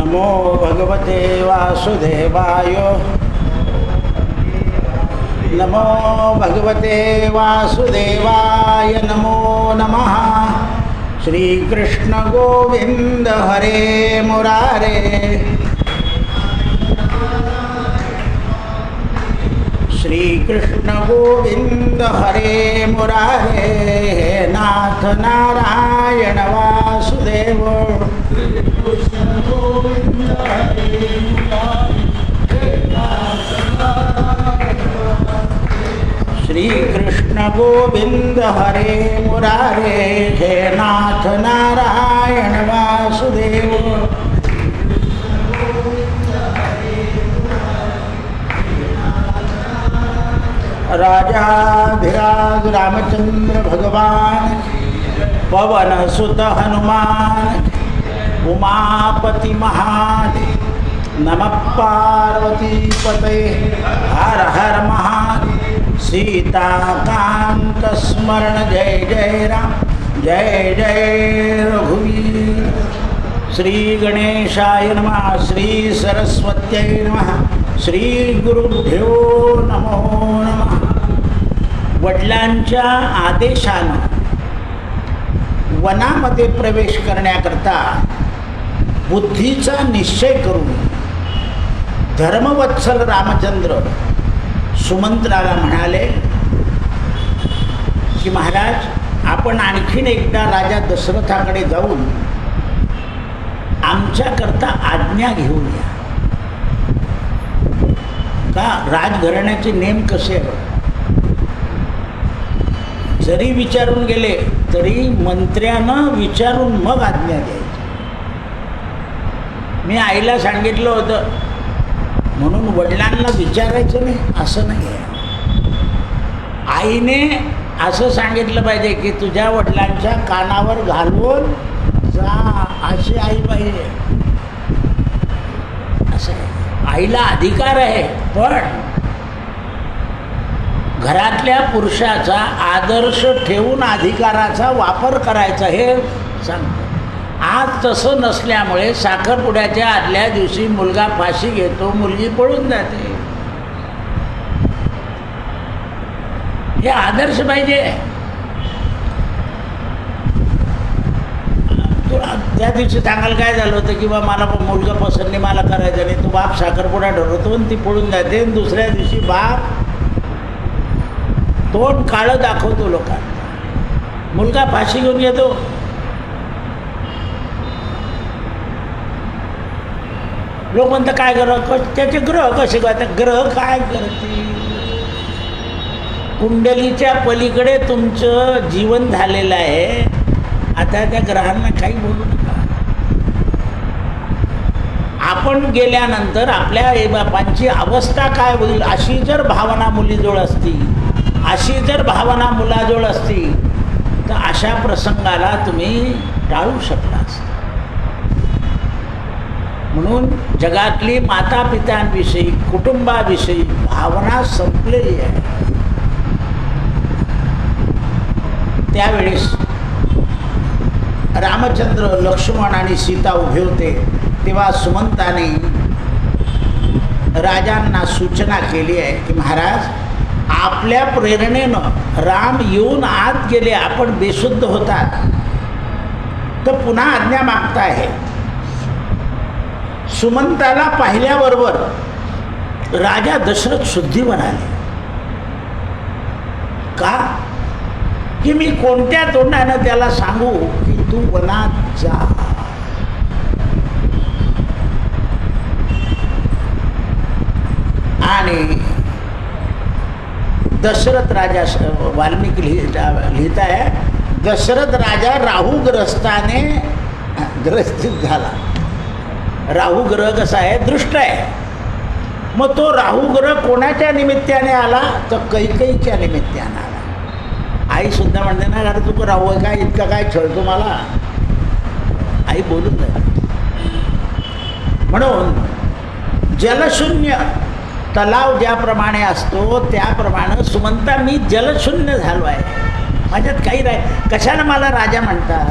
नमो भगवते वासुदेवाय नमो भगवते वासुदेवाय नमो नमः। श्रीकृष्ण गोविंद हरे मुरारे श्रीकृष्ण गोविंद हरे मुरारे हे नाथ नारायण वासुदेव श्रीकृष्ण गोविंद हरे मुरारे हे नाथ नारायण वासुदेव राजाधिराज रामचंद्र भगवान पवन सुत हनुमान उमापति महादेव नमः पार्वती पते हर हर महादेव। सीताकांत स्मरण जय जय राम जय जय रघुवीर। श्री गणेशाय नमः श्री सरस्वत्यै नमः श्री गुरुभ्यो नमो नमः। वडिलांच्या आदेशानं वनामध्ये प्रवेश करण्याकरता बुद्धीचा निश्चय करून धर्मवत्सल रामचंद्र सुमंत्राला म्हणाले की महाराज आपण आणखीन एकदा राजा दशरथाकडे जाऊन आमच्याकरता आज्ञा घेऊया का राजघराण्याचे नेम कसे आहे। जरी विचारून गेले तरी मंत्र्यानं विचारून मग आज्ञा द्यायची। मी आईला सांगितलं होतं म्हणून वडिलांना विचारायचं नाही असं नाही आहे। आईने असं सांगितलं पाहिजे की तुझ्या वडिलांच्या कानावर घालवून जा अशी आई पाहिजे असं आहे। आईला अधिकार आहे पण घरातल्या पुरुषाचा आदर्श ठेवून अधिकाराचा वापर करायचा हे सांगतो। आज तसं नसल्यामुळे साखरपुड्याच्या आदल्या दिवशी मुलगा फाशी घेतो, मुलगी पळून जाते। हे आदर्श पाहिजे। त्या दिवशी सांगाल काय झालं होतं की बा मला मुलगा पसंत नाही, मला करायचं नाही, तो बाप साखरपुडा ठरवतो आणि ती पळून जाते। दुसऱ्या दिवशी बाप तोंड काळं दाखवतो लोकांना, मुलगा फाशी घेऊन येतो। लोक म्हणतात काय ग्रह त्याचे ग्रह कसे करतात, ग्रह काय करते। कुंडलीच्या पलीकडे तुमचं जीवन झालेलं आहे, आता त्या ग्रहांना काही बोलू नका। आपण गेल्यानंतर आपल्या आईबापांची अवस्था काय होईल अशी जर भावना मुलीजवळ असती, अशी जर भावना मुलाजवळ असती तर अशा प्रसंगाला तुम्ही टाळू शकला असता। म्हणून जगातली माता पित्यांविषयी कुटुंबाविषयी भावना संपलेली आहे। त्यावेळेस रामचंद्र लक्ष्मण आणि सीता उभे होते तेव्हा सुमंताने राजांना सूचना केली आहे की महाराज आपल्या प्रेरणेनं राम येऊन आत गेले, आपण बेशुद्ध होतात तर पुन्हा आज्ञा मागता आहे। सुमंताला पाहिल्याबरोबर राजा दशरथ शुद्धीवर आले का की मी कोणत्या तोंडानं त्याला सांगू की तू वनात जा। आणि दशरथ राजा वाल्मिकी लिहित आहे दशरथ राजा राहुग्रस्ताने ग्रस्थित झाला। राहू ग्रह कसा आहे, दृष्ट आहे। मग तो राहू ग्रह कोणाच्या निमित्ताने आला तर कैकेयीच्या निमित्ताने आला। आई सुद्धा म्हणते ना अरे तू राहू आहे काय, इतका काय छळतो मला, आई बोलून जाते। म्हणून जलशून्य तलाव ज्याप्रमाणे असतो त्याप्रमाणे सुमंता मी जलशून्य झालो आहे, माझ्यात काही राही, कशाला मला राजा म्हणतात।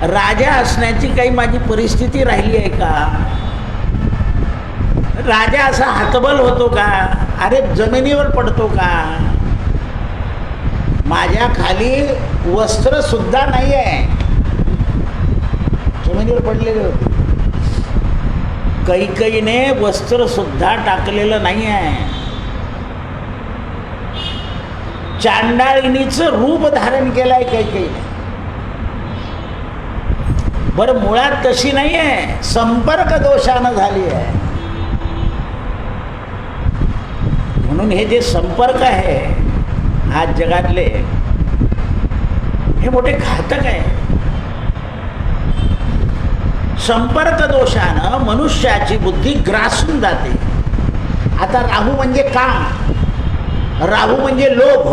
राजा असण्याची काही माझी परिस्थिती राहिली आहे का? राजा असा हतबल होतो का? अरे जमिनीवर पडतो का? माझ्या खाली वस्त्र सुद्धा नाही आहे, जमिनीवर पडलेले होते. कैकेयीने वस्त्र सुद्धा टाकलेलं नाही आहे. चांडाळिनीचं रूप धारण केलंय कैकेयीने. बरं, मुळात तशी नाही आहे, संपर्क दोषानं झाली आहे. म्हणून हे जे संपर्क आहे आज जगातले, हे मोठे घातक आहे. संपर्क दोषानं मनुष्याची बुद्धी ग्रासून जाते. आता राहू म्हणजे काम, राहू म्हणजे लोभ,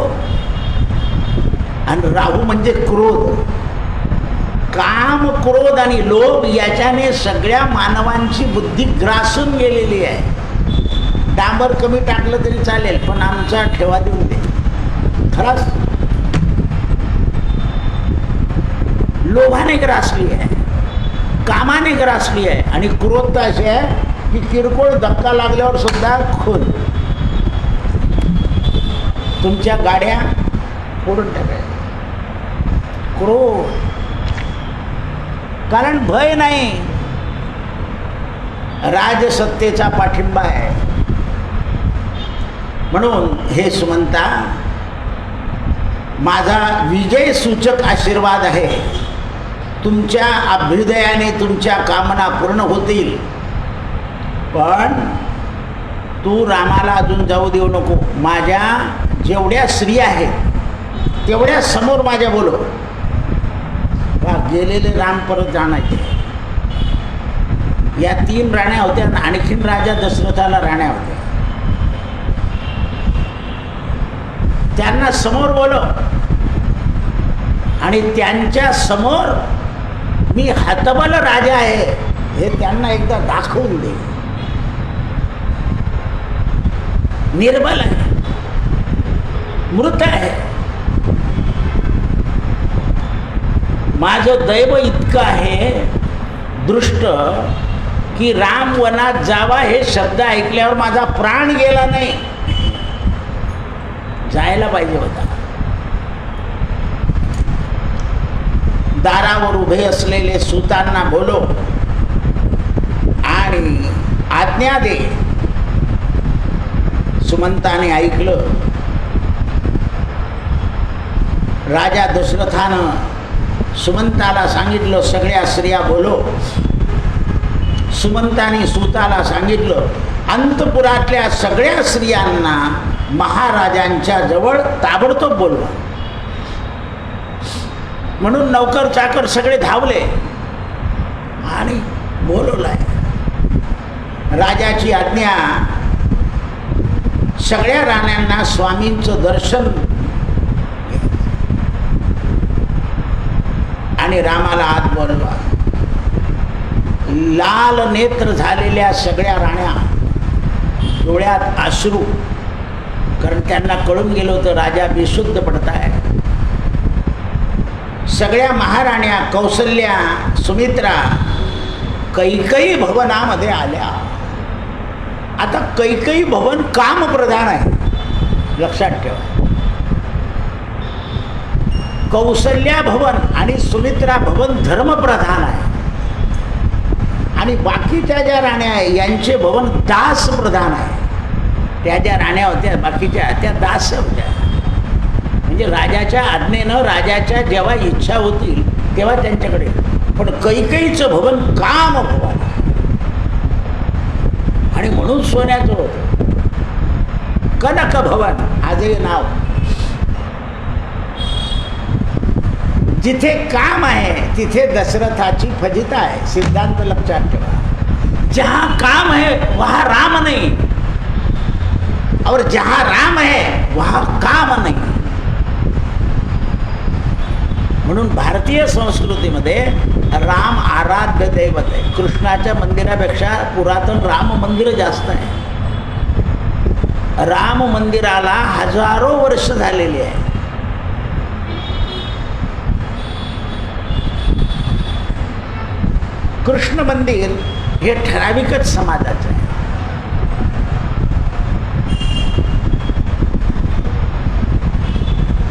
आणि राहू म्हणजे क्रोध. काम, क्रोध आणि लोभ याच्याने सगळ्या मानवांची बुद्धी ग्रासून गेलेली आहे. डांबर कमी टाकलं तरी चालेल, पण आमचा ठेवा देऊन दे. खरंच लोभाने ग्रासली आहे, कामाने ग्रासली आहे. आणि क्रोध तर असे आहे की किरकोळ धक्का लागल्यावर सुद्धा खून, तुमच्या गाड्या फोडून टाकायच्या. क्रोध, कारण भय नाही, राजसत्तेचा पाठिंबा आहे. म्हणून हे सुमंता, माझा विजय सूचक आशीर्वाद आहे. तुमच्या अभ्युदयाने तुमच्या कामना पूर्ण होतील, पण तू रामाला अजून जाऊ देऊ नको. माझ्या जेवढ्या स्त्रिया आहेत तेवढ्या समोर माझ्या बोलव. गेलेले राम परत जाण्याचे. या 3 राण्या होत्या, आणखीन राजा दशरथाला राण्या होत्या. त्यांना समोर बोलव आणि त्यांच्या समोर मी हतबल राजा आहे हे त्यांना एकदा दाखवून दे. निर्बल आहे, मृत आहे. माझं दैव इतकं आहे दृष्ट की राम वनात जावा हे शब्द ऐकल्यावर माझा प्राण गेला नाही. जायला पाहिजे होता. दारावर उभे असलेले सूतांना बोलो आणि आज्ञा दे. सुमंताने ऐकलं. राजा दशरथानं सुमंताला सांगितलं, सगळ्या स्त्रिया बोलो. सुमंताने सूताला सांगितलं, अंतपुरातल्या सगळ्या स्त्रियांना महाराजांच्या जवळ ताबडतोब बोलवा. म्हणून नौकर चाकर सगळे धावले आणि बोलवलाय. राजाची आज्ञा, सगळ्या राण्यांना स्वामींचं दर्शन आणि रामाला आत बोलवा. लाल नेत्र झालेल्या सगळ्या राण्या, डोळ्यात अश्रू, कारण त्यांना कळून गेलं होतं राजा बेशुद्ध पडताय. सगळ्या महाराण्या कौसल्या, सुमित्रा कैकेयी भवनामध्ये आल्या. आता कैकेयी भवन कामप्रधान आहे, लक्षात ठेवा. कौसल्या भवन आणि सुमित्रा भवन धर्मप्रधान आहे. आणि बाकीच्या ज्या राण्या आहे यांचे भवन दास प्रधान आहे. त्या ज्या राण्या होत्या बाकीच्या त्या दास होत्या. म्हणजे राजाच्या आज्ञेनं राजाच्या जेव्हा इच्छा होतील तेव्हा त्यांच्याकडे. पण कैकेयीचं भवन काम भवन आणि म्हणून सोन्याचं होतं. कनक भवन आजही नाव. जिथे काम आहे तिथे दशरथाची फजिता आहे. सिद्धांत लक्षात ठेवा. जहाँ काम है वहाँ राम नहीं, और जहाँ राम है वहाँ काम नहीं. म्हणून भारतीय संस्कृतीमध्ये राम आराध्य दैवत आहे. कृष्णाच्या मंदिरापेक्षा पुरातन राम मंदिर जास्त आहे. राम मंदिराला हजारो वर्ष झालेली आहे. कृष्ण मंदिर हे ठराविकच समाजाचं आहे.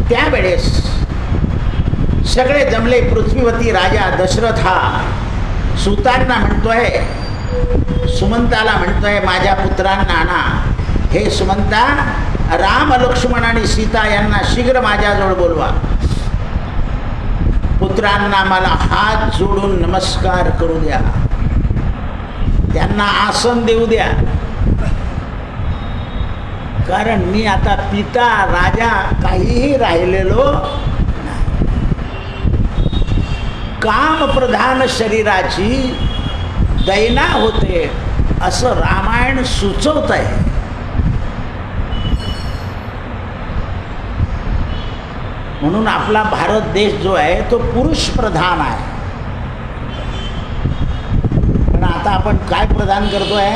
त्यावेळेस सगळे जमले. पृथ्वीवती राजा दशरथ हा सुतांना म्हणतोय, सुमंताला म्हणतोय, माझ्या पुत्रांना आणा. हे सुमंता, राम, लक्ष्मण आणि सीता यांना शीघ्र माझ्याजवळ बोलवा. पुत्रांना मला हात जोडून नमस्कार करू द्या, त्यांना आसन देऊ द्या. कारण मी आता पिता राजा काहीही राहिलेलो नाही. कामप्रधान शरीराची दैना होते असं रामायण सुचवत आहे. म्हणून आपला भारत देश जो आहे तो पुरुष प्रधान आहे. पण आता आपण काय प्रदान करतोय?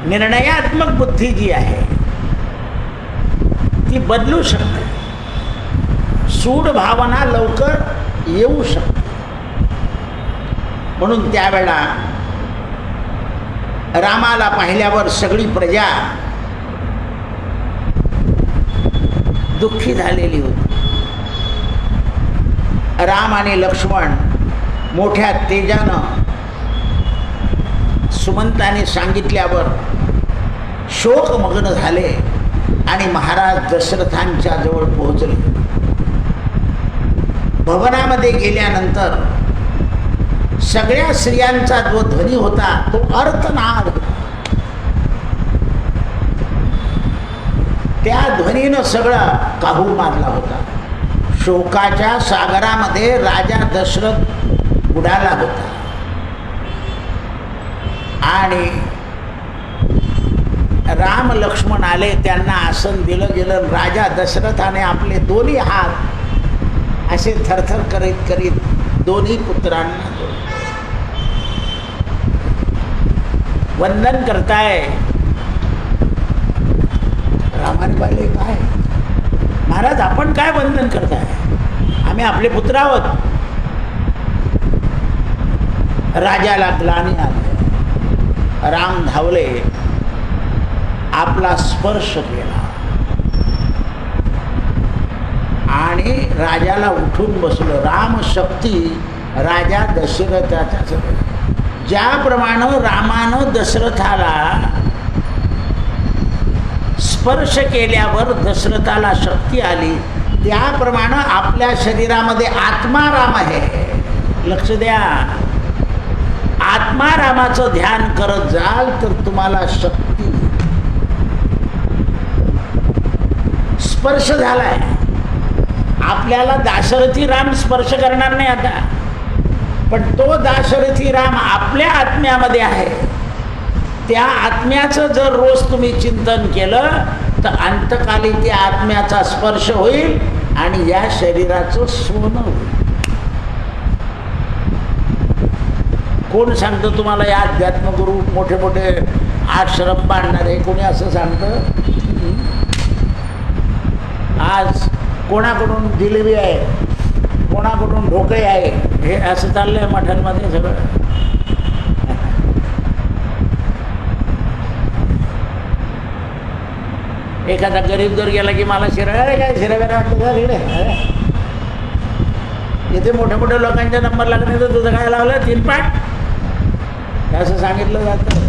निर्णयात्मक बुद्धी जी आहे ती बदलू शकते. सूड भावना लवकर येऊ शकते. म्हणून त्यावेळा रामाला पाहिल्यावर सगळी प्रजा दुःखी झालेली होती. राम आणि लक्ष्मण मोठ्या तेजानं सुमंताने सांगितल्यावर शोकमग्न झाले आणि महाराज दशरथांच्या जवळ पोहोचले. भवनामध्ये गेल्यानंतर सगळ्या स्त्रियांचा जो ध्वनी होता तो अर्थनाद. त्या ध्वनीनं सगळं काहूर मारला होता. शोकाच्या सागरामध्ये राजा दशरथ बुडाला होता. आणि राम लक्ष्मण आले, त्यांना आसन दिलं गेलं. राजा दशरथाने आपले दोन्ही हात असे थरथर करीत करीत दोन्ही पुत्रांना वंदन करताय. रामाने पाहिले, काय महाराज आपण काय वंदन करताय? आम्ही आपले पुत्र आहोत. राजाला ग्लानी आली. राम धावले, आपला स्पर्श केला आणि राजाला उठून बसलं. राम शक्ती राजा दशरथाच्या. ज्याप्रमाणे रामानं दशरथाला स्पर्श केल्यावर दशरथाला शक्ती आली, त्याप्रमाणे आपल्या शरीरामध्ये आत्मा राम आहे. लक्ष द्या, आत्मा रामाचं ध्यान करत जाल तर तुम्हाला शक्ती. स्पर्श झालाय. आपल्याला दाशरथी राम स्पर्श करणार नाही आता, पण तो दाशरथी राम आपल्या आत्म्यामध्ये आहे. त्या आत्म्याचं जर रोज तुम्ही चिंतन केलं तर अंतकाली त्या आत्म्याचा स्पर्श होईल आणि या शरीराचं सोनं होईल. कोण सांगतं तुम्हाला या अध्यात्मगुरू मोठे मोठे आश्रम बांधणारे? कोणी असं सांगतं? आज कोणाकडून जिलेबी आहे, कोणाकडून ढोकळे आहे, हे असं चाललंय मठांमध्ये सगळं. एखादा गरीब जर गेला की मला शिरा, अरे काय शिरा वगैरे वाटतं, इथे मोठ्या मोठ्या लोकांचा नंबर लागणे तर तुझं काय लावलं 3 पाट, असं सांगितलं जातं.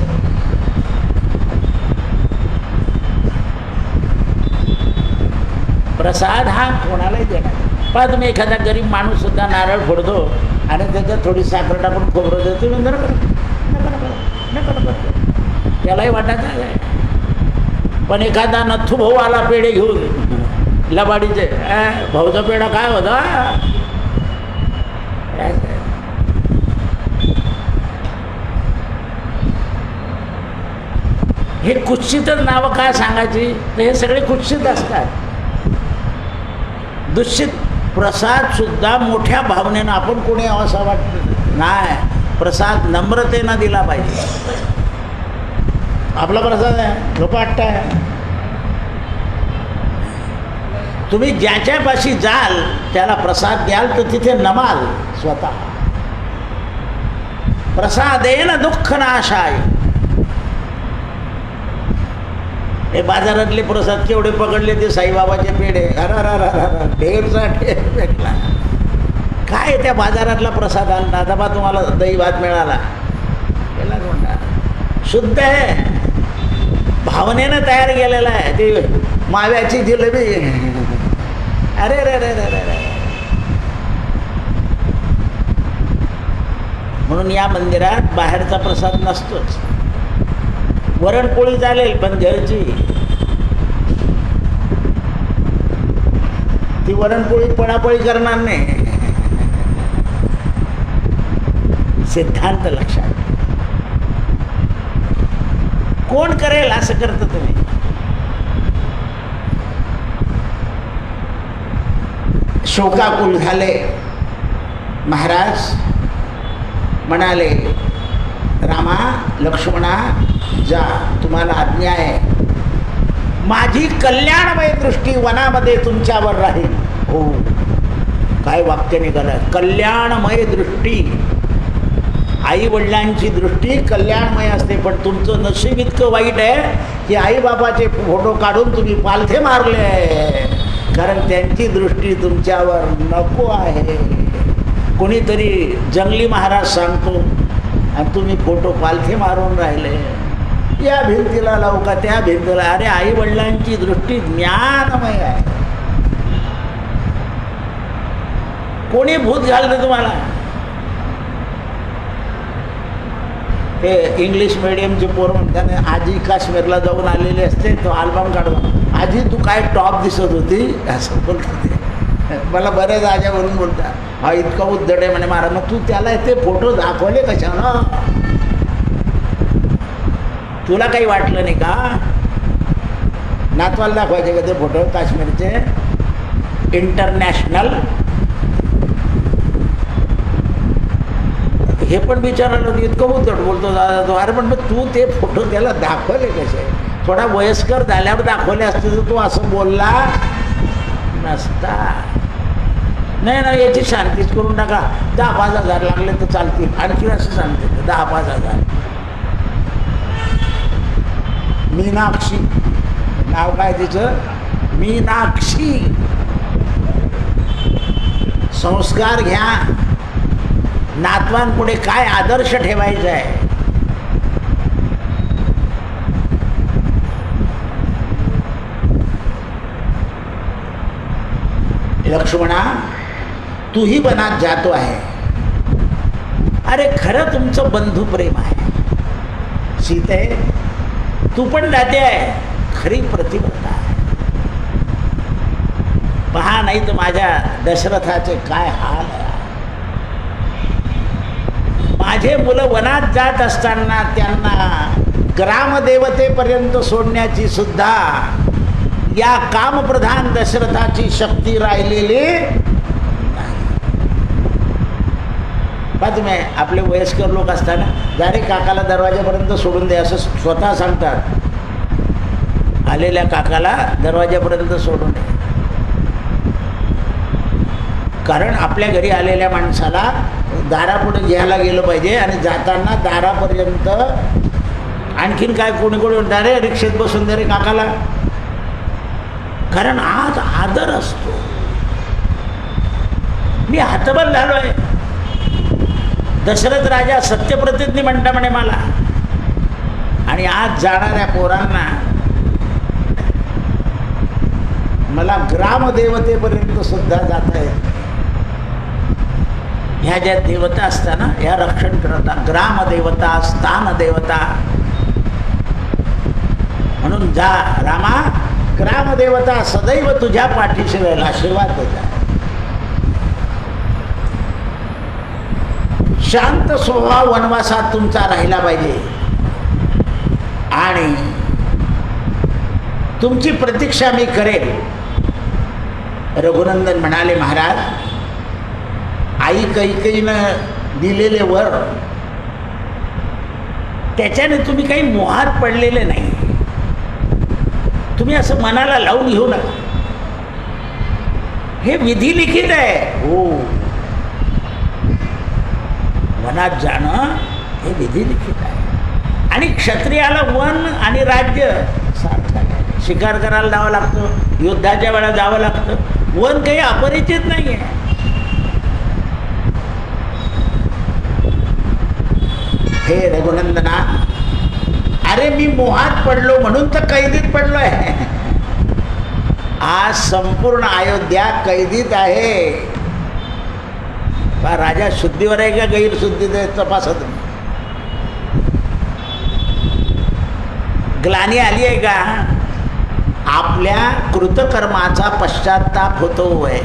प्रसाद हा कोणालाही देणार. पण तुम्ही एखादा गरीब माणूस सुद्धा नारळ फोडतो आणि त्याच्यात थोडी साखर टाकून खोबरं देतो, त्यालाही वाटायचं आहे. पण एखादा नथू भाऊ आला पेढे घेऊन लबाडीचे, भाऊचा पेढा काय होता? हे कुत्सितच नावं काय सांगायची? तर हे सगळे कुत्सित असतात. दूषित प्रसाद सुद्धा मोठ्या भावनेनं आपण कोणी असं वाटत नाही. प्रसाद नम्रतेनं दिला पाहिजे. आपला प्रसाद आहे, झोपाट्टा आहे, तुम्ही ज्याच्यापाशी जाल त्याला प्रसाद द्याल तर तिथे नमाल स्वतः. प्रसादेन दुःख नाशाय. हे बाजारातले प्रसाद केवढे पकडले ते साईबाबाचे पेढे, अरा ढेरचा ढेर भेटला. काय त्या बाजारातला प्रसाद आणला, आता बा तुम्हाला दही भात मिळाला, त्याला म्हणतात शुद्ध आहे, भावनेनं तयार केलेला आहे. ते माव्याची जिलेबी, अरे रे रे रे रे. म्हणून या मंदिरात बाहेरचा प्रसाद नसतोच. वरणपोळी चालेल पण घरची. ती वरणपोळी पळापळी करणार नाही. सिद्धांत लक्षात. कोण करेल असं करतं तुम्ही? शोकाकुल झाले महाराज. म्हणाले रामा लक्ष्मणा जा, तुम्हाला आज्ञा आहे. माझी कल्याणमय दृष्टी वनामध्ये तुमच्यावर राहील. हो, काय वाक्य निघालं, कल्याणमय दृष्टी. आई वडिलांची दृष्टी कल्याणमय असते, पण तुमचं नशीब इतकं वाईट आहे की आईबाबाचे फोटो काढून तुम्ही पालथे मारले, कारण त्यांची दृष्टी तुमच्यावर नको आहे. कोणीतरी जंगली महाराज सांगतो आणि तुम्ही फोटो पालथे मारून राहिले. या भिंतीला लावू का त्या भिंतीला? अरे आई वडिलांची दृष्टी ज्ञानमय आहे. कोणी भूत घालतं तुम्हाला? हे इंग्लिश मिडियमचे पोरं म्हणतात आजी काश्मीरला जाऊन आलेले असते, तो अल्बम काढून आजी तू काय टॉप दिसत होती असं बोलतात. मला बरेच आज्या म्हणून बोलतात हा इतका उद्धट आहे म्हणे महाराज. मग तू त्याला ते फोटो दाखवले कशानं? तुला काही वाटलं नाही का? नातवाला दाखवायचे का ते फोटो काश्मीरचे इंटरनॅशनल? हे पण विचारायला इतकं उद्धट बोलतो दादा तो. अरे पण मग तू ते फोटो त्याला दाखवले कसे? थोडा वयस्कर झाल्यावर दाखवले असते तर तू असं बोलला नसता. नाही ना, याची शांतीच करून टाका. 10-5 हजार लागले तर चालतील. आणखी असं सांगते 10-5 हजार. मीनाक्षी नाव काय तिचं? मीनाक्षी. संस्कार घ्या. नातवांपुढे काय आदर्श ठेवायचा आहे? लक्ष्मणा तूही वनात जातो आहे. अरे खरं तुमचं बंधुप्रेम आहे. सीते तू पण जाते आहे, खरी प्रतिव्रता आहे. पहा नाही तर माझ्या दशरथाचे काय हाल आहे. माझे मुलं वनात जात असताना त्यांना ग्रामदेवतेपर्यंत सोडण्याची सुद्धा या कामप्रधान दशरथाची शक्ती राहिलेली नाही. पहा तुम्ही आपले वयस्कर लोक असताना जा रे काकाला दरवाजापर्यंत सोडून दे असं स्वतः सांगतात. आलेल्या काकाला दरवाजापर्यंत सोडून दे. कारण आपल्या घरी आलेल्या माणसाला दारापुढे घ्यायला गेलं पाहिजे आणि जाताना दारापर्यंत. आणखीन काय कोणी कोणी म्हणतात रे रिक्षेत बसून दे रे काकाला, कारण आज आदर असतो. मी हातबल झालोय. दशरथ राजा सत्यप्रतिज्ञ म्हणता म्हणे मला, आणि आज जाणाऱ्या पोरांना मला ग्रामदेवतेपर्यंत सुद्धा जाता येत. ह्या ज्या देवता असतात ना ह्या रक्षण करतात. ग्रामदेवता, स्थानदेवता. म्हणून जा रामा, ग्रामदेवता सदैव तुझ्या पाठीशी राहील, आशीर्वाद देतात. शांत स्वभाव वनवासात तुमचा राहिला पाहिजे आणि तुमची प्रतीक्षा मी करेल. रघुनंदन म्हणाले महाराज आई कैकेयीनं दिलेले वर त्याच्याने तुम्ही काही मोहात पडलेले नाही. तुम्ही असं मनाला लावून घेऊ नका. हे विधी लिखित आहे. हो, वनात जाणं हे विधी लिखित आहे. आणि क्षत्रियाला वन आणि राज्य सारखं आहे. शिकार करायला जावं लागतं, युद्धाच्या वेळा जावं लागतं. वन काही अपरिचित नाही आहे. हे रघुनंदना, अरे मी मोहात पडलो म्हणून तर कैदीत पडलो आहे. आज संपूर्ण अयोध्या कैदीत आहे. का राजा शुद्धीवर आहे का गैरशुद्धी तपासा तुम्ही. ग्लानी आली आहे का? आपल्या कृतकर्माचा पश्चाताप होतो आहे.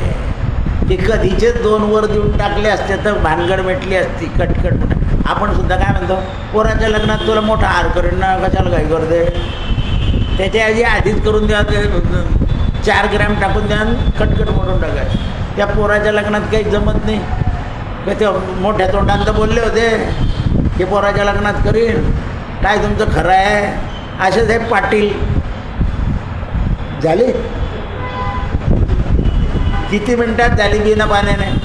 की कधीचे 2 वर देऊन टाकले असते तर भानगड भेटली असती. कटकट मोठा. आपण सुद्धा काय म्हणतो, पोराच्या लग्नात तुला मोठा हार करेन ना, कशाला काय करते. त्याच्याऐवजी आधीच करून द्या, 4 ग्रॅम टाकून द्या, कटकट मोडून टाकाय. त्या पोराच्या लग्नात काही जमत नाही का? ते मोठ्या तोंडांत बोलले होते की पोराच्या लग्नात करीन. काय तुमचं खरं आहे? असेच हे पाटील झाले. किती मिनिटात झाली बिना पाण्याने.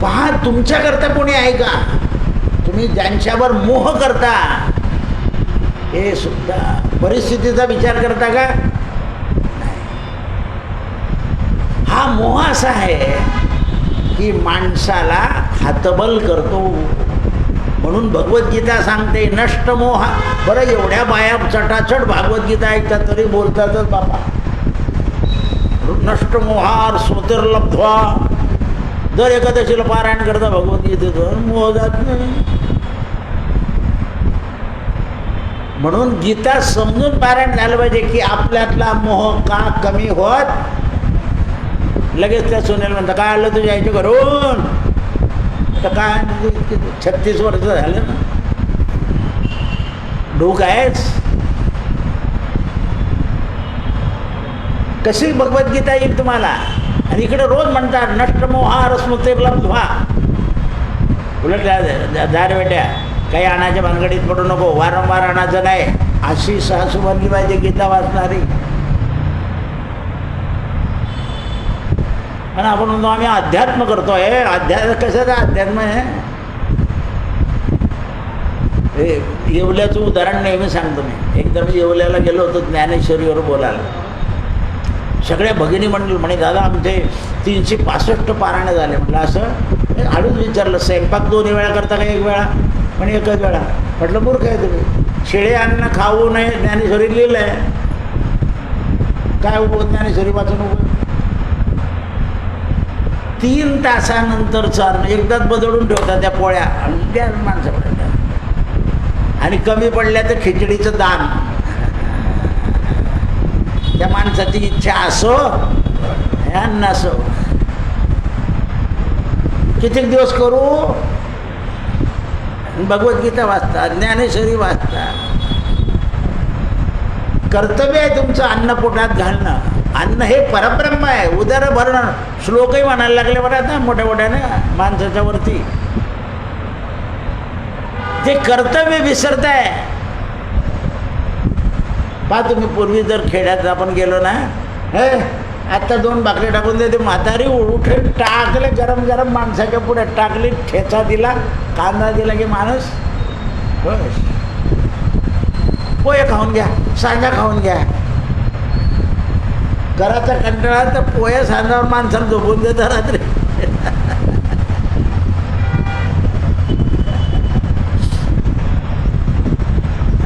पहा, तुमच्याकरता कोणी आहे का? तुम्ही ज्यांच्यावर मोह करता हे सुद्धा परिस्थितीचा विचार करता का? हा मोह असा आहे की माणसाला हतबल करतो. म्हणून भगवद्गीता सांगते नष्ट मोहा. बरं, एवढ्या बाया चटाचट भागवद्गीता ऐकतात तरी बोलतातच बाबा. नष्ट मोहार स्मृतिर्लब्ध्वा. दर एकादशीला पारायण करता भगवद्गीतेचं, मोह जात नाही. म्हणून गीता समजून पारायण झालं पाहिजे की आपल्यातला मोह का कमी होत. लगेच त्या सोनेल म्हणतात काय आलं तुझ्या यायच्या घरून. तर काय 36 वर्ष झालं ना, डोक आहेच. कशी भगवद्गीता येईल तुम्हाला. आणि इकडे रोज म्हणतात नष्ट मोहार स्मृतिर्लब्ध्वा. उलट दार बेट्या काही आणायच्या भानगडीत पडू नको, वारंवार आणायचं नाही. अशी सासू बनली पाहिजे गीता वाचणारी. आणि आपण म्हणतो आम्ही अध्यात्म करतोय. अध्यात्म कशाचं अध्यात्म आहे? येवल्याचं उदाहरण नेहमी सांगतो मी. एकदा मी येवल्याला गेलो होतो ज्ञानेश्वरीवर बोलायला. सगळ्या भगिनी म्हणे दादा आमचे 365 पारायण झाले. म्हटलं असं. हळूच विचारलं स्वयंपाक 2 वेळा करता का 1 वेळा? म्हणे 1च वेळा. म्हटलं मूर्ख आहे तुम्ही. शिळे अन्न खाऊ नये ज्ञानेश्वरी लिहिलं आहे. काय उपयोग ज्ञानेश्वरी वाचून उपयोग? 3 तासानंतर चारणं एकदाच बदलून ठेवतात त्या पोळ्या आणि त्या माणसाकडे. आणि कमी पडल्या तर खिचडीचं दान. त्या माणसाची इच्छा असो या नसो. किती दिवस करू? भगवद्गीता वाचता, ज्ञानेश्वरी वाचता. कर्तव्य आहे तुमचं अन्न पोटात घालणं. अन्न हे परब्रह्म आहे. उदर भरणं श्लोकही म्हणायला लागले बरं आता मोठ्या मोठ्यानं माणसाच्या वरती. ते कर्तव्य विसरताय. पहा तुम्ही पूर्वी जर खेड्यात आपण गेलो ना, हे आत्ता 2 भाकरी टाकून देते. म्हातारी उठे टाकले गरम गरम माणसाच्या पुढे टाकली, ठेचा दिला, कांदा दिला की माणूस बस पोहे खाऊन घ्या, सांजा खाऊन घ्या. घराचा कंटाळा तर पोहे सांजावर माणसाला झोपून देतात रात्री.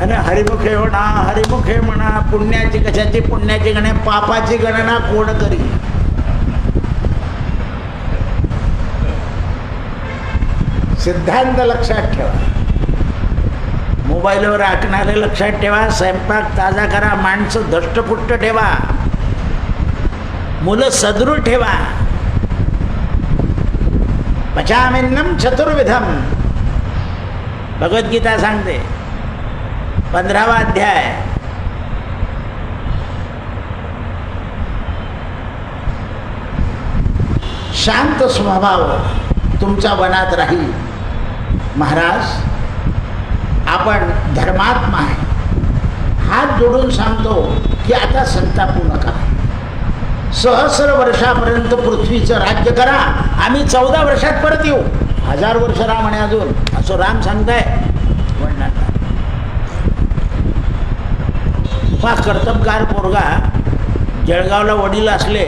आणि हरिमुखे म्हणा, हरिमुखे म्हणा. पुण्याची कशाची पुण्याची गणना, पापाची गणना कोण करी. सिद्धांत लक्षात ठेवा. मोबाईलवर ऐकणारे लक्षात ठेवा. स्वयंपाक ताजा करा. माणसं धष्टपुष्ट ठेवा. मुलं सदृढ ठेवा. पचामिन्नम चतुर्विधम भगवद्गीता सांगते. 15वा अध्याय. शांत स्वभाव तुमच्या वनात राहील. महाराज आपण धर्मात्मा आहे. हात जोडून सांगतो की आता संतापू नका, सहस्र वर्षापर्यंत पृथ्वीचं राज्य करा, आम्ही 14 वर्षात परत येऊ. 1000 वर्ष राम म्हणे अजून, असं राम सांगताय वडिलांना. पहा कर्तबगार पोरगा जळगावला वडील असले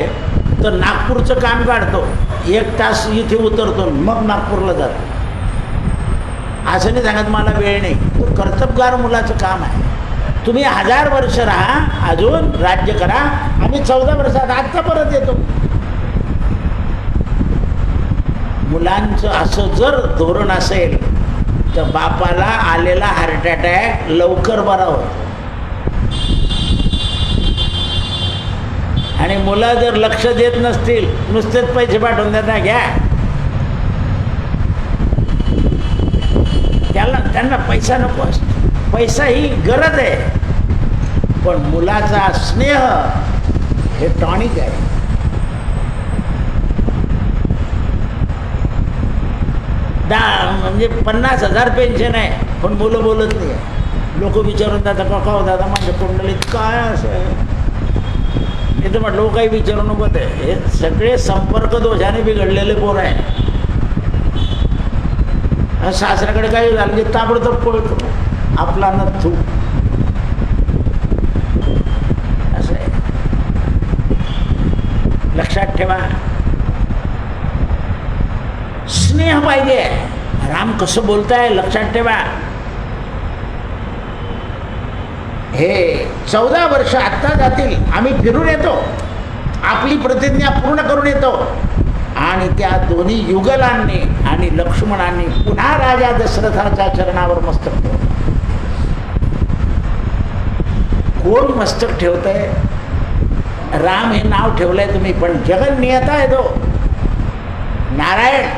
तर नागपूरचं काम काढतो, 1 तास इथे उतरतो मग नागपूरला जातो. असं नाही सांगत मला वेळ नाही, तो कर्तबगार मुलाचं काम आहे. तुम्ही 1000 वर्ष राहा, अजून राज्य करा, आम्ही 14 वर्षात आत्ता परत येतो. मुलांचं असं जर धोरण असेल तर बापाला आलेला हार्ट अटॅक लवकर बरा होतो. आणि मुलं जर लक्ष देत नसतील, नुसतेच पैसे पाठवून देता घ्या, त्यांना पैसा नको असतो. पैसा ही गरज आहे, पण मुलाचा स्नेह हे टॉनिक आहे. म्हणजे 50,000 पेन्शन आहे, पण मुलं बोलत नाही आहे. लोक विचारून जातात काका हो दादा माझ्या कुंडलीत काय असं आहे. हे तर म्हटलं काही विचारू नको, ते हे सगळे संपर्क दोषाने बिघडलेले पोर आहे. सासऱ्याकडे काही झालं की ताबडतोब पळतो, आपला नथू. असं आहे, लक्षात ठेवा. स्नेह पाहिजे. राम कसं बोलताय लक्षात ठेवा. हे 14 वर्ष आत्ता जातील, आम्ही फिरून येतो, आपली प्रतिज्ञा पूर्ण करून येतो. आणि त्या दोन्ही युगलांनी आणि लक्ष्मणांनी पुन्हा राजा दशरथाच्या चरणावर मस्तक ठेवलं. कोण मस्तक ठेवतंय? राम हे नाव ठेवलंय तुम्ही, पण जगन नियता आहे तो नारायण.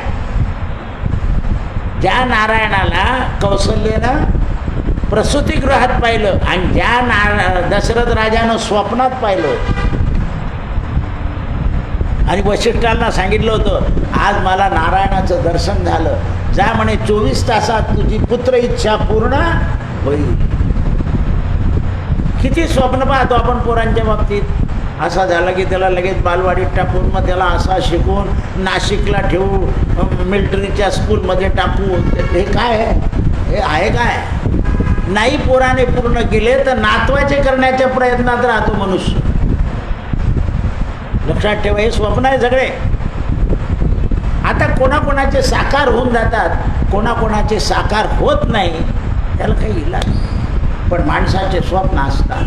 ज्या नारायणाला कौशल्येनं प्रसूतिगृहात पाहिलं आणि ज्या दशरथ राजानं स्वप्नात पाहिलं आणि वशिष्ठांना सांगितलं होतं आज मला नारायणाचं दर्शन झालं, जा म्हणे 24 तासात तुझी पुत्र इच्छा पूर्ण होईल. किती स्वप्न पाहतो आपण पोरांच्या बाबतीत. असा झाला की त्याला लगेच बालवाडीत टाकून, मग त्याला असा शिकवून नाशिकला ठेवू, मिलिटरीच्या स्कूलमध्ये टाकू. हे काय आहे? हे आहे काय? नाही पोराने पूर्ण केले तर नातवाचे करण्याच्या प्रयत्नात राहतो मनुष्य. लक्षात ठेवा, हे स्वप्न आहे सगळे. आता कोणाकोणाचे साकार होऊन जातात, कोणाकोणाचे साकार होत नाही, त्याला काही इलाज नाही. पण माणसाचे स्वप्न असतात.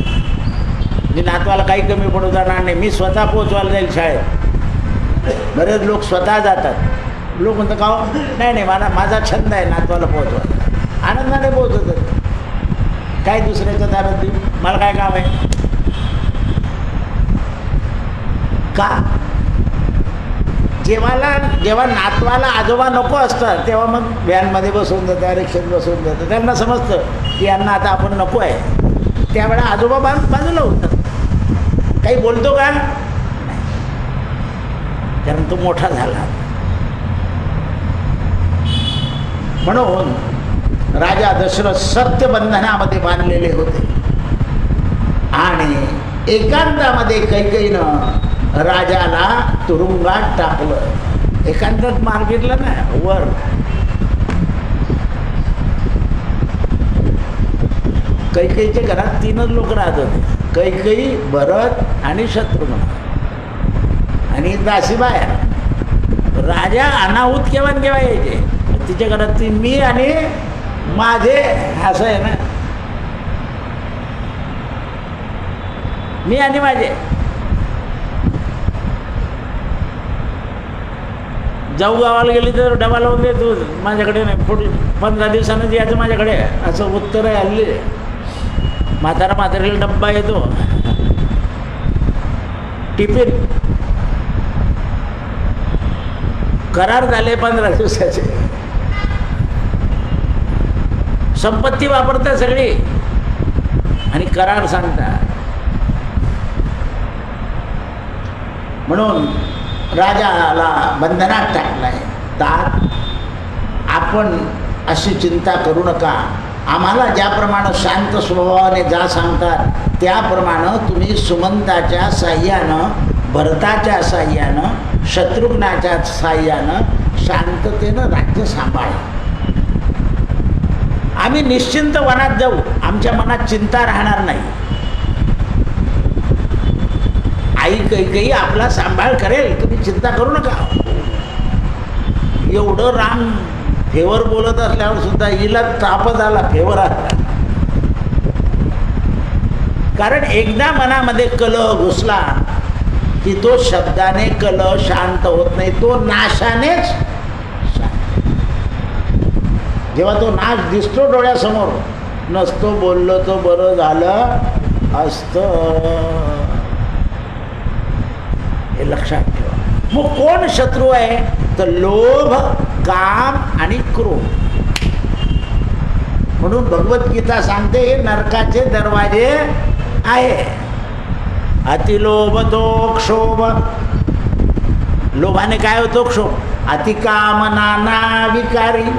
मी नातवाला काही कमी पडू जाणार नाही, मी स्वतः पोचवायला जाईल शाळेत. बरेच लोक स्वतः जातात. लोक म्हणतात का हो? नाही नाही, माझा छंद आहे नातवाला पोचवायला. आनंदाने पोचवतात. काय दुसऱ्याच्या दारात देऊ, मला काय काम आहे? का? जेव्हा नातवाला आजोबा नको असतात तेव्हा मग व्हॅनमध्ये बसवून देतात, रिक्षेत बसवून देतात. त्यांना समजतं की यांना आता आपण नको आहे. त्यावेळेला आजोबा बाजूला होतात. काही बोलतो का? नाही, कारण तो मोठा झाला. म्हणून राजा दशरथ सत्यबंधनामध्ये बांधलेले होते आणि एकांतामध्ये कैकेयीनं राजाला तुरुंगात टाकलं. एकांतात मार्केटला ना वर. कैकेयीच्या घरात 3च लोक राहत होते, कैकेयी, भरत आणि शत्रुघ्न आणि दासी बाहेर. राजा अनाहूत केव्हा यायचे, तिच्या घरात ती मी आणि माझे, असं आहे ना, मी आणि माझे. जाऊ गावाला गेली तर डबा लावून दे तू माझ्याकडे नाही, पुढे 15 दिवसांनी यायचं माझ्याकडे, असं उत्तर आहे हल्ली. म्हातारीला डब्बा येतो, टिफिन. करार झाले 15 दिवसाचे. संपत्ती वापरतात सगळी आणि करार सांगतात. म्हणून राजाला बंधनात टाकलाय. तर आपण अशी चिंता करू नका. आम्हाला ज्याप्रमाणे शांत स्वभावाने जा सांगतात त्याप्रमाणे तुम्ही सुमंताच्या साह्यानं, भरताच्या साह्यानं, शत्रुघ्नाच्या साह्यानं शांततेनं राज्य सांभाळा. आम्ही निश्चिंत वनात जाऊ, आमच्या मनात चिंता राहणार नाही. आई कैकेयी आपला सांभाळ करेल, तुम्ही चिंता करू नका. एवढं राम फेवर बोलत असल्यावर सुद्धा हिला तापच आला, फेवर आला. कारण एकदा मनामध्ये कलह घुसला की तो शब्दाने कलह शांत होत नाही, तो नाशानेच शांत. जेव्हा तो नाश दिसतो डोळ्यासमोर, नसतो बोललो तो बरं झालं असतं, हे लक्षात ठेवा. मग कोण शत्रू आहे तर लोभ, काम आणि क्रोध. म्हणून भगवद्गीता सांगते हे नरकाचे दरवाजे आहे. अतिलोभ तो क्षोभ. लोभाने काय होतो? क्षोभ. अतिकाम नाना विकारी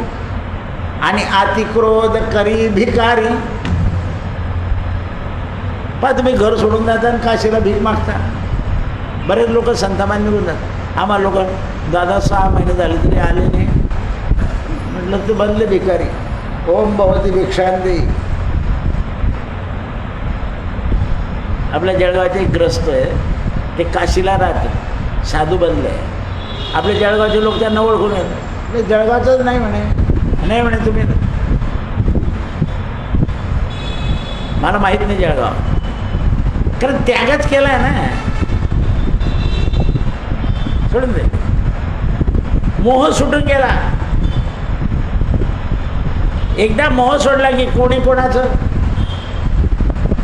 आणि अतिक्रोध करी भिकारी. पण तुम्ही घर सोडून जाता आणि काशीला भीक मागता. बरेच लोक संतामान निघून जातात. आम्हाला लोक दादा 6 महिने झाले तरी आले नाही. म्हटलं ते बनले भिकारी. ओम भवती भिक्षांती. आपल्या जळगावचे एक ग्रस्त आहे, ते काशीला राहते, साधू बनले. आपले जळगावचे लोक त्यांना ओळखून येतात. जळगावचंच नाही म्हणे, नाही म्हणे तुम्ही, मला माहीत नाही जळगाव. कारण त्यागच केला आहे ना, सोडून दे. मोह सुटून गेला. एकदा मोह सोडला की कोणी कोणाचं,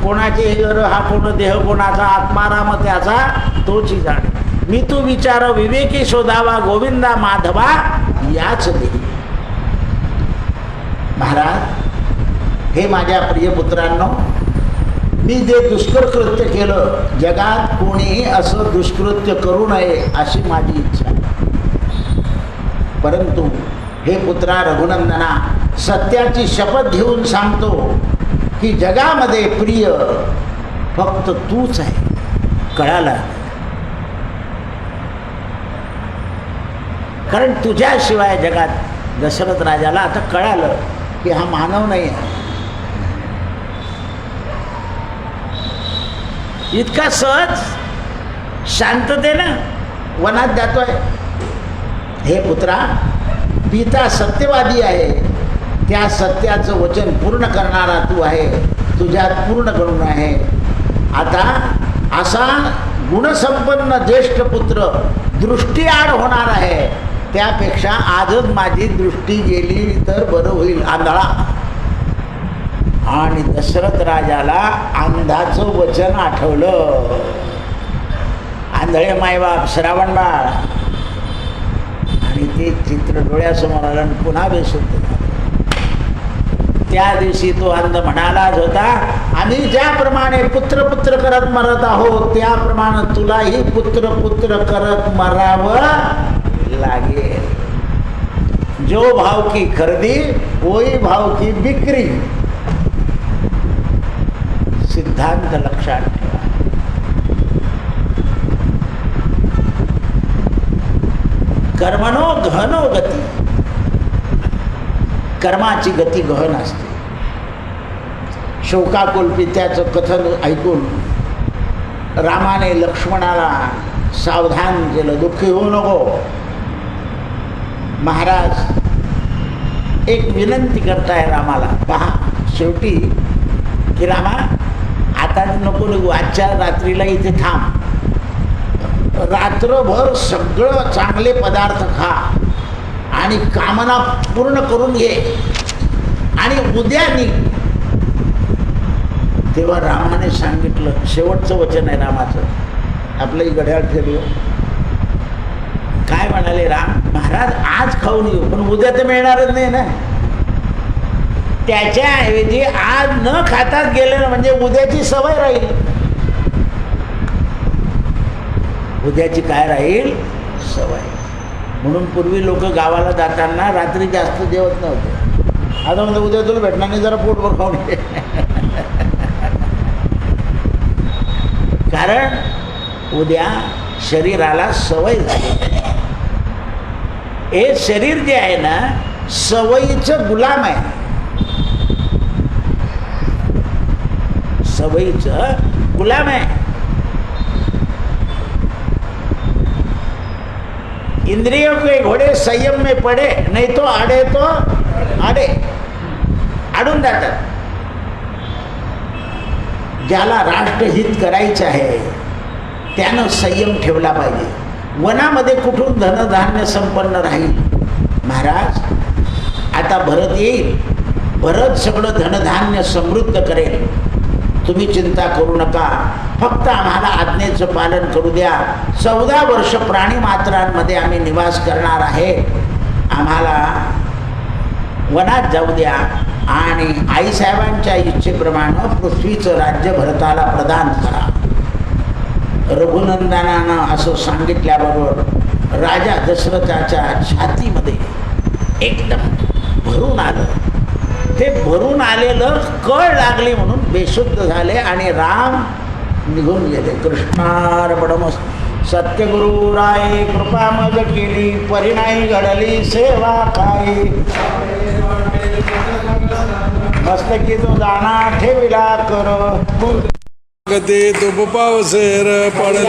कोणाचे घर हा कोण देह कोणाचा, आत्माराम त्याचा तोची जाणे. मी तू विचार विवेकी शोधावा, गोविंदा माधवा याच देही. महाराज, हे माझ्या प्रिय पुत्रांनो, मी जे दुष्कर कृत्य केलं, जगात कोणीही असं दुष्कृत्य करू नये अशी माझी इच्छा. परंतु हे पुत्रा रघुनंदना, सत्याची शपथ घेऊन सांगतो की जगामध्ये प्रिय फक्त तूच आहे. कळाला? कारण तुझ्याशिवाय जगात दशरथ राजाला आता कळालं की हा मानव नाही आहे. इतका सहज शांततेनं वनात जातोय. हे पुत्रा, पिता सत्यवादी आहे, त्या सत्याचं वचन पूर्ण करणारा तू आहे, तुझ्यात पूर्ण करून आहे. आता असा गुणसंपन्न ज्येष्ठ पुत्र दृष्टीआड होणार आहे, त्यापेक्षा आजच माझी दृष्टी गेली तर बरं होईल. आंधळा. आणि दशरथ राजाला अंधाचं वचन आठवलं. आंधळे मायबाप, श्रावण बाळ, आणि ते चित्र डोळ्यासमोर आलं आणि पुन्हा बेशुद्ध झालं. त्या दिवशी तो अंध म्हणालाच होता, आम्ही ज्याप्रमाणे पुत्र पुत्र करत मरत आहोत त्याप्रमाणे तुलाही पुत्र पुत्र करत मरावं लागेल. जो भाव की खरेदी वही भाव की बिक्री. सिद्धांत लक्षात ठेवा. कर्मणो गहनो गती. कर्माची गती गहन असते. शोकाकुल पित्याचं कथन ऐकून रामाने लक्ष्मणाला सावधान केलं, दुःखी होऊ नको. महाराज एक विनंती करताय रामाला. पहा, शेवटी की रामा, आता नको निघू, आजच्या रात्रीला इथे थांब, रात्रभर सगळं चांगले पदार्थ खा आणि कामना पूर्ण करून घे आणि उद्या निघ. तेव्हा रामाने सांगितलं, शेवटचं वचन आहे रामाचं, आपलंही घड्याळ ठेवलं. काय म्हणाले राम? महाराज आज खाऊन येऊ, पण उद्या तर मिळणारच नाही ना. त्याच्याऐवजी आज न खाताच गेलं म्हणजे उद्याची सवय राहील. उद्याची काय राहील? सवय. म्हणून पूर्वी लोक गावाला जाताना रात्री जास्त जेवत नव्हते. आता म्हणतो उद्या तुला भेटणार नाही, जरा पोटभर खाऊन घे. कारण उद्या शरीराला सवय झाली. हे शरीर जे आहे ना सवयीचं गुलाम आहे, सवयीचं गुलाम आहे. इंद्रियों के घोडे संयम में पडे नाही तो आडे तो आडे, अडून जातात. ज्याला राष्ट्रहित करायचं आहे त्यानं संयम ठेवला पाहिजे. वनामध्ये कुठून धनधान्य संपन्न राहील? महाराज आता भरत येईल, भरत सगळं धनधान्य समृद्ध करेल, तुम्ही चिंता करू नका, फक्त आम्हाला आज्ञेचं पालन करू द्या. 14 वर्ष प्राणी मात्रांमध्ये आम्ही निवास करणार आहे, आम्हाला वनात जाऊ द्या आणि आईसाहेबांच्या इच्छेप्रमाणे पृथ्वीचं राज्य भरताला प्रदान करा. रघुनंदनानं असं सांगितल्याबरोबर राजा दशरथाच्या छातीमध्ये एकदम भरून आलं. ते भरून आलेलं कळ लागली म्हणून बेशुद्ध झाले आणि राम निघून गेले. कृष्णार्पणमस्तु. सत्यगुरु राय कृपा मज केली, परिणाई घडली सेवा काही. मस्तकी तो दाना ठेविला कर, गती तुप पावसेर पडले.